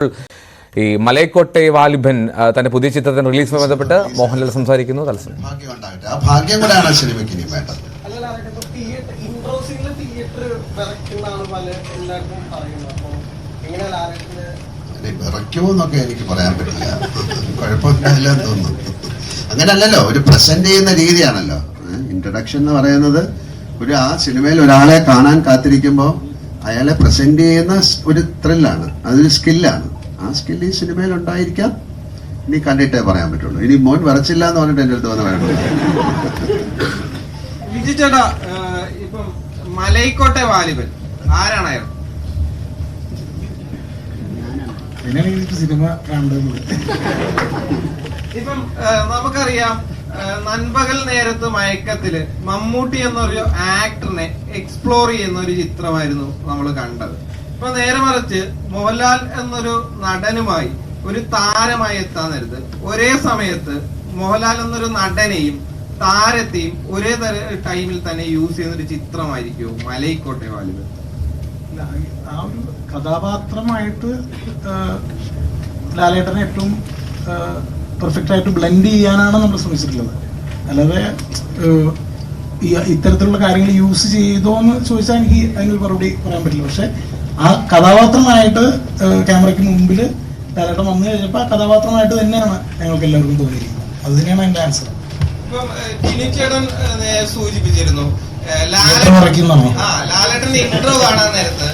ഈ മലൈക്കോട്ടെ വാലിബൻ തന്റെ പുതിയ ചിത്രത്തിന്റെ റിലീസുമായി ബന്ധപ്പെട്ട് മോഹൻലാൽ സംസാരിക്കുന്നു. ഭാഗ്യം കൂടെയാണ് സിനിമയ്ക്ക് ഇനി വേണ്ടത്. വിറയ്ക്കുമോ എന്നൊക്കെ എനിക്ക് പറയാൻ പറ്റില്ല, കുഴപ്പമില്ലാന്ന് തോന്നുന്നു. അങ്ങനല്ലല്ലോ, ഒരു പ്രസന്റ് ചെയ്യുന്ന രീതിയാണല്ലോ. ഇൻട്രൊഡക്ഷൻ എന്ന് പറയുന്നത് ആ സിനിമയിൽ ഒരാളെ കാണാൻ കാത്തിരിക്കുമ്പോൾ അയാളെ പ്രസന്റ് ചെയ്യുന്ന ഒരു ത്രില്ലാണ്, അതൊരു സ്കില്ലാണ്. ആ സ്കില്ല് ഈ സിനിമയിൽ ഉണ്ടായിരിക്കാം. ഇനി കണ്ടിട്ടേ പറയാൻ പറ്റുള്ളൂ. ഇനി മോൻ വരച്ചില്ല എന്ന് പറഞ്ഞിട്ട് എന്റെ അടുത്ത് വന്ന് വേണം. വിജി ചേട്ടാ, ഇപ്പം മലൈക്കോട്ടെ വാലിബൻ ആരാണ് അയാൾ? സിനിമ ഇപ്പം നമുക്കറിയാം, നൻപകൽ നേരത്ത് മയക്കത്തില് മമ്മൂട്ടി എന്നൊരു ആക്ടറിനെ എക്സ്പ്ലോർ ചെയ്യുന്ന ഒരു ചിത്രമായിരുന്നു നമ്മൾ കണ്ടത്. ഇപ്പൊ നേരെ മറിച്ച് മോഹൻലാൽ എന്നൊരു നടനുമായി ഒരു താരമായി എത്താൻ നേരത്ത് ഒരേ സമയത്ത് മോഹൻലാൽ എന്നൊരു നടനെയും താരത്തെയും ഒരേ ടൈമിൽ തന്നെ യൂസ് ചെയ്യുന്ന ഒരു ചിത്രമായിരിക്കും മലൈക്കോട്ടെ വാലിബൻ. ആ ഒരു കഥാപാത്രമായിട്ട് ലാലേട്ടനെ ഏറ്റവും പെർഫെക്റ്റ് ആയിട്ട് ബ്ലെൻഡ് ചെയ്യാനാണ് നമ്മൾ ശ്രമിച്ചിട്ടുള്ളത്. അല്ലാതെ ഇത്തരത്തിലുള്ള കാര്യങ്ങൾ യൂസ് ചെയ്തോ എന്ന് ചോദിച്ചാൽ എനിക്ക് അതിനൊരു മറുപടി പറയാൻ പറ്റില്ല. പക്ഷെ ആ കഥാപാത്രമായിട്ട് ക്യാമറയ്ക്ക് മുമ്പിൽ ലാലേട്ടൻ വന്നു കഴിഞ്ഞപ്പോൾ ആ കഥാപാത്രമായിട്ട് തന്നെയാണ് ഞങ്ങൾക്ക് എല്ലാവർക്കും തോന്നിയിരിക്കുന്നത്. അത് തന്നെയാണ് എൻ്റെ ആൻസർ. ടിനിച്ചേട്ടൻ സൂചിപ്പിച്ചിരുന്നു ലാലേട്ടന്റെ ഇന്റർവ്യൂ കാണാൻ നേരത്ത്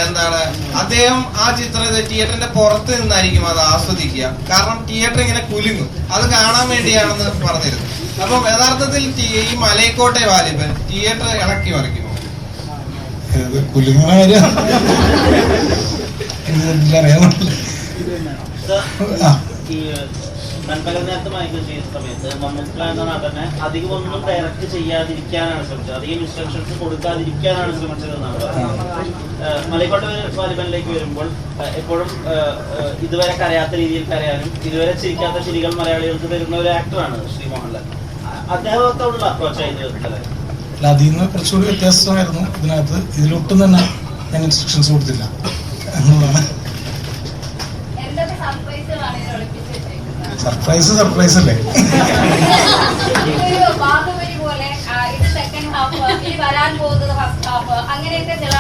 എന്താണ് അദ്ദേഹം ആ ചിത്രം തിയേറ്ററിന്റെ പുറത്ത് നിന്നായിരിക്കും അത് ആസ്വദിക്കുക. കാരണം തിയേറ്റർ ഇങ്ങനെ കുലുങ്ങും, അത് കാണാൻ വേണ്ടിയാണെന്ന് പറഞ്ഞിരുന്നു. അപ്പം യഥാർത്ഥത്തിൽ ഈ മലൈക്കോട്ടെ വാലിബൻ തിയേറ്റർ ഇളക്കി മറിക്കുമോ? നൻപകലിനകത്ത് മയക്കം ചെയ്യുന്ന സമയത്ത് മമ്മൂക്ക എന്ന നടനെ അധികം ഒന്നും ഡയറക്റ്റ് ചെയ്യാതിരിക്കാനാണ് ശ്രമിച്ചത്, അധികം ഇൻസ്ട്രക്ഷൻസ് കൊടുക്കാതിരിക്കാനാണ് ശ്രമിച്ചതെന്നാണ് പറയുന്നത്. മലൈക്കോട്ടെ വാലിബനിലേക്ക് വരുമ്പോൾ എപ്പോഴും ഇതുവരെ കരയാത്ത രീതിയിൽ കരയാനും ഇതുവരെ ചിരിക്കാത്ത ചിരികൾ മലയാളികൾക്ക് തരുന്ന ഒരു ആക്ടറാണ് ശ്രീ മോഹൻലാൽ. അദ്ദേഹത്തോടുള്ള അപ്രോച്ചായിരുന്നു അതിൽ നിന്ന് കുറച്ചുകൂടി വ്യത്യാസമായിരുന്നു ഇതിനകത്ത്. ഇതിലൊട്ടും തന്നെ ഞാൻ ഇൻസ്ട്രക്ഷൻസ് കൊടുത്തില്ല എന്നുള്ളതാണ്. സർപ്രൈസ് അല്ലേ? അങ്ങനെയൊക്കെ ചില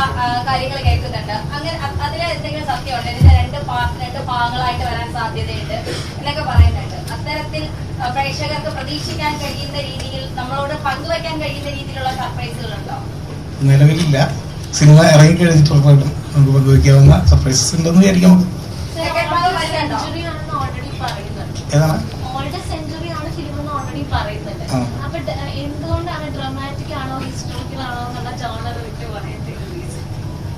കാര്യങ്ങൾ കേൾക്കുന്നുണ്ട്. അങ്ങനെ അതിൽ എന്തെങ്കിലും സത്യമുണ്ട്? രണ്ട് ഭാഗങ്ങളായിട്ട് വരാൻ സാധ്യതയുണ്ട് എന്നൊക്കെ പറയുന്നുണ്ട്. അത്തരത്തിൽ പ്രേക്ഷകർക്ക് പ്രതീക്ഷിക്കാൻ കഴിയുന്ന രീതിയിൽ, നമ്മളോട് പങ്കുവയ്ക്കാൻ കഴിയുന്ന രീതിയിലുള്ള സർപ്രൈസുകളുണ്ടോ? നിലവിലില്ല. സിനിമ ഇറങ്ങി കഴിഞ്ഞിട്ടുറപ്പായിട്ടും നമുക്ക് പങ്കുവയ്ക്കാവുന്ന സർപ്രൈസസ് ഉണ്ടെന്ന് വിചാരിക്കാം. ഏതാണ്?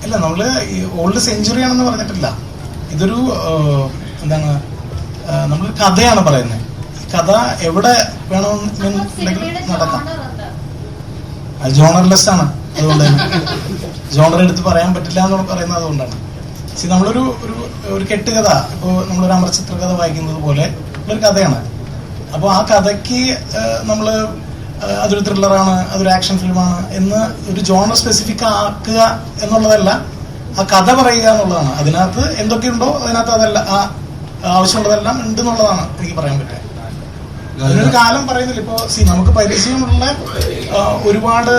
അല്ല, നമ്മള് ഓൾഡ് സെഞ്ചുറി ആണെന്ന് പറഞ്ഞിട്ടില്ല. ഇതൊരു എന്താണ്, നമ്മൾ കഥയാണ് പറയുന്നത്. കഥ എവിടെ വേണമെന്നുണ്ടെങ്കിൽ നടക്കാം. ജോണർലെസ് ആണ്, അതുകൊണ്ട് തന്നെ ജോണർ എടുത്ത് പറയാൻ പറ്റില്ല എന്ന് പറയുന്നത് അതുകൊണ്ടാണ്. നമ്മളൊരു ഒരു കെട്ടുകഥ, ഇപ്പോൾ നമ്മളൊരു അമർ ചിത്രകഥ വായിക്കുന്നത് പോലെ ഒരു കഥയാണ്. അപ്പോൾ ആ കഥയ്ക്ക് നമ്മൾ അതൊരു ത്രില്ലറാണ്, അതൊരു ആക്ഷൻ ഫിലിമാണ് എന്ന് ഒരു ജോണർ സ്പെസിഫിക് ആക്കുക എന്നുള്ളതല്ല, ആ കഥ പറയുക എന്നുള്ളതാണ്. അതിനകത്ത് എന്തൊക്കെയുണ്ടോ അതിനകത്ത് അതെല്ലാം ആവശ്യമുള്ളതെല്ലാം ഉണ്ടെന്നുള്ളതാണ് എനിക്ക് പറയാൻ പറ്റുക. അതിനൊരു കാലം പറയുന്നില്ല. ഇപ്പോൾ നമുക്ക് പരിചയമുള്ള ഒരുപാട്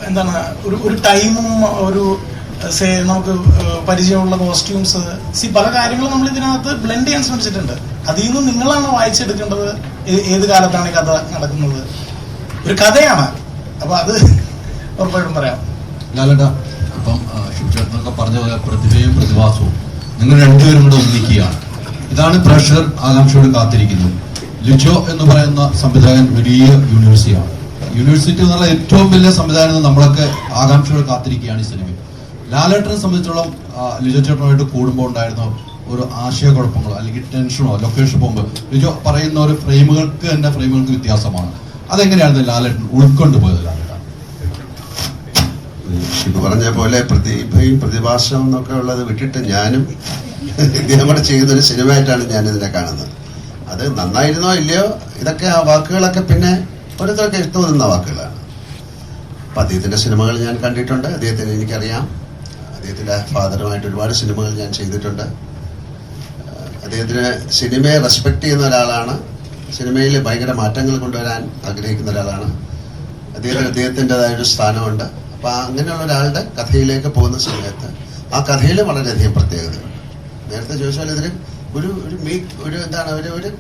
എന്താണ് ഒരു ടൈമും നമുക്ക് പരിചയമുള്ള കോസ്റ്റ്യൂംസ്, പല കാര്യങ്ങളും നമ്മൾ ഇതിനകത്ത് ബ്ലെൻഡ് ചെയ്യാൻ ശ്രമിച്ചിട്ടുണ്ട്. അതിൽ നിന്ന് നിങ്ങളാണ് വായിച്ചെടുക്കേണ്ടത് ഏത് കാലത്താണ് ഈ കഥ നടക്കുന്നത്. ഒരു കഥയാണ്, അപ്പൊ അത് ഉറപ്പായിട്ടും പറയാം. ലാലേട്ടാ, അപ്പം ശിവചേട്ടനൊക്കെ പറഞ്ഞ പോലെ പ്രതിഭയും പ്രതിഭാസവും നിങ്ങൾ രണ്ടുപേരും കൂടെ ഒന്നിക്കുകയാണ്. ഇതാണ് പ്രേക്ഷകർ ആകാംക്ഷയോട് കാത്തിരിക്കുന്നത്. ലിജോ എന്ന് പറയുന്ന സംവിധായകൻ വലിയ യൂണിവേഴ്സിറ്റിയാണ്. യൂണിവേഴ്സിറ്റി എന്നുള്ള ഏറ്റവും വലിയ സംവിധാനം നമ്മളൊക്കെ ആകാംക്ഷയോട് കാത്തിരിക്കുകയാണ് ഈ സിനിമ. ലാലേട്ടനെ സംബന്ധിച്ചോളം ലിജോ ചേട്ടനുമായിട്ട് കൂടുമ്പോൾ ഉണ്ടായിരുന്ന ഒരു ആശയക്കുഴപ്പങ്ങളോ അല്ലെങ്കിൽ ടെൻഷനോ, ലൊക്കേഷൻ പോകുമ്പോൾ ലിജോ പറയുന്ന ഒരു ഫ്രെയിമുകൾക്ക് വ്യത്യാസമാണ്. അതെങ്ങനെയാണ് ലാലേട്ടൻ ഉൾക്കൊണ്ടുപോയത്? ലാലേട്ടൻ ഇത് പറഞ്ഞ പോലെ പ്രതിഭയും പ്രതിഭാസവും എന്നൊക്കെ ഉള്ളത് വിട്ടിട്ട് ഞാനും ഇദ്ദേഹം കൂടെ ചെയ്യുന്നൊരു സിനിമയായിട്ടാണ് ഞാനിതിനെ കാണുന്നത്. അത് നന്നായിരുന്നോ ഇല്ലയോ, ഇതൊക്കെ ആ വാക്കുകളൊക്കെ പിന്നെ ഓരോരുത്തർക്ക് തോന്നുന്ന വാക്കുകളാണ്. അപ്പം അദ്ദേഹത്തിൻ്റെ സിനിമകൾ ഞാൻ കണ്ടിട്ടുണ്ട്, അദ്ദേഹത്തിന് എനിക്കറിയാം. അദ്ദേഹത്തിൻ്റെ ഫാദറുമായിട്ട് ഒരുപാട് സിനിമകൾ ഞാൻ ചെയ്തിട്ടുണ്ട്. അദ്ദേഹത്തിന് സിനിമയെ റെസ്പെക്ട് ചെയ്യുന്ന ഒരാളാണ്. സിനിമയിൽ ഭയങ്കര മാറ്റങ്ങൾ കൊണ്ടുവരാൻ ആഗ്രഹിക്കുന്ന ഒരാളാണ്. അദ്ദേഹത്തിൻ്റെതായൊരു സ്ഥാനമുണ്ട്. അപ്പോൾ അങ്ങനെയുള്ള ഒരാളുടെ കഥയിലേക്ക് പോകുന്ന സമയത്ത് ആ കഥയിൽ വളരെയധികം പ്രത്യേകതയുണ്ട്. നേരത്തെ ചോദിച്ചാൽ ഇതിൽ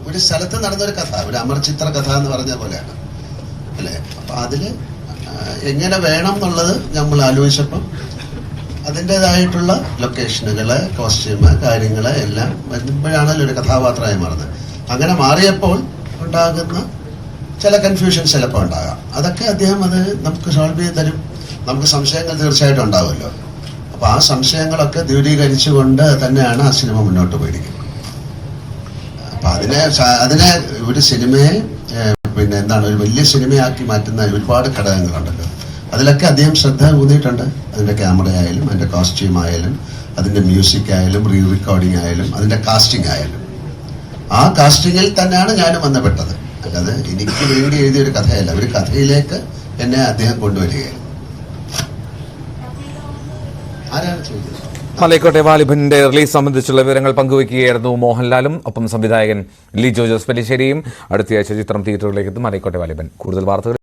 ഒരു സ്ഥലത്ത് നടന്നൊരു കഥ, ഒരു അമർചിത്ര കഥ എന്ന് പറഞ്ഞ പോലെയാണ് അല്ലേ. അപ്പം അതിൽ എങ്ങനെ വേണം എന്നുള്ളത് നമ്മൾ ആലോചിച്ചപ്പം അതിൻ്റെതായിട്ടുള്ള ലൊക്കേഷനുകൾ, കോസ്റ്റ്യൂമ്, കാര്യങ്ങൾ എല്ലാം വരുമ്പോഴാണല്ലോ ഒരു കഥാപാത്രമായി മാറുന്നത്. അങ്ങനെ മാറിയപ്പോൾ ഉണ്ടാകുന്ന ചില കൺഫ്യൂഷൻസ് ചിലപ്പോൾ ഉണ്ടാകാം. അതൊക്കെ അദ്ദേഹം അത് നമുക്ക് സോൾവ് ചെയ്ത് തരും. നമുക്ക് സംശയങ്ങൾ തീർച്ചയായിട്ടും ഉണ്ടാവുമല്ലോ. അപ്പോൾ ആ സംശയങ്ങളൊക്കെ ദൂരീകരിച്ചുകൊണ്ട് തന്നെയാണ് ആ സിനിമ മുന്നോട്ട് പോയിരിക്കുന്നത്. അപ്പം അതിനെ ഒരു സിനിമയെ പിന്നെ എന്താണ് ഒരു വലിയ സിനിമയാക്കി മാറ്റുന്ന ഒരുപാട് ഘടകങ്ങളുണ്ടല്ലോ. അതിലൊക്കെ അദ്ദേഹം ശ്രദ്ധ ഊന്നിയിട്ടുണ്ട്. അതിൻ്റെ ക്യാമറ ആയാലും, അതിൻ്റെ കോസ്റ്റ്യൂം ആയാലും, അതിൻ്റെ മ്യൂസിക് ആയാലും, റീ റെക്കോർഡിംഗ് ആയാലും, അതിൻ്റെ കാസ്റ്റിംഗ് ആയാലും. ആ കാസ്റ്റിങ്ങിൽ തന്നെയാണ് ഞാനും ബന്ധപ്പെട്ടത്. അല്ലാതെ എനിക്ക് വേണ്ടി എഴുതിയൊരു കഥയല്ല. ഒരു കഥയിലേക്ക് എന്നെ അദ്ദേഹം കൊണ്ടുവരികയാണ്. ആരാണ് ചോദിച്ചത്? മലൈക്കോട്ടെ വാലിബന്റെ റിലീസ് സംബന്ധിച്ചുള്ള വിവരങ്ങൾ പങ്കുവയ്ക്കുകയായിരുന്നു മോഹൻലാലും. ഒപ്പം സംവിധായകൻ ലിജോ ജോസ് പെല്ലിശ്ശേരിയും. അടുത്തയാഴ്ച ചിത്രം തിയേറ്ററുകളിലേക്ക് എത്തും മലൈക്കോട്ടെ വാലിബൻ. കൂടുതൽ വാർത്തകൾ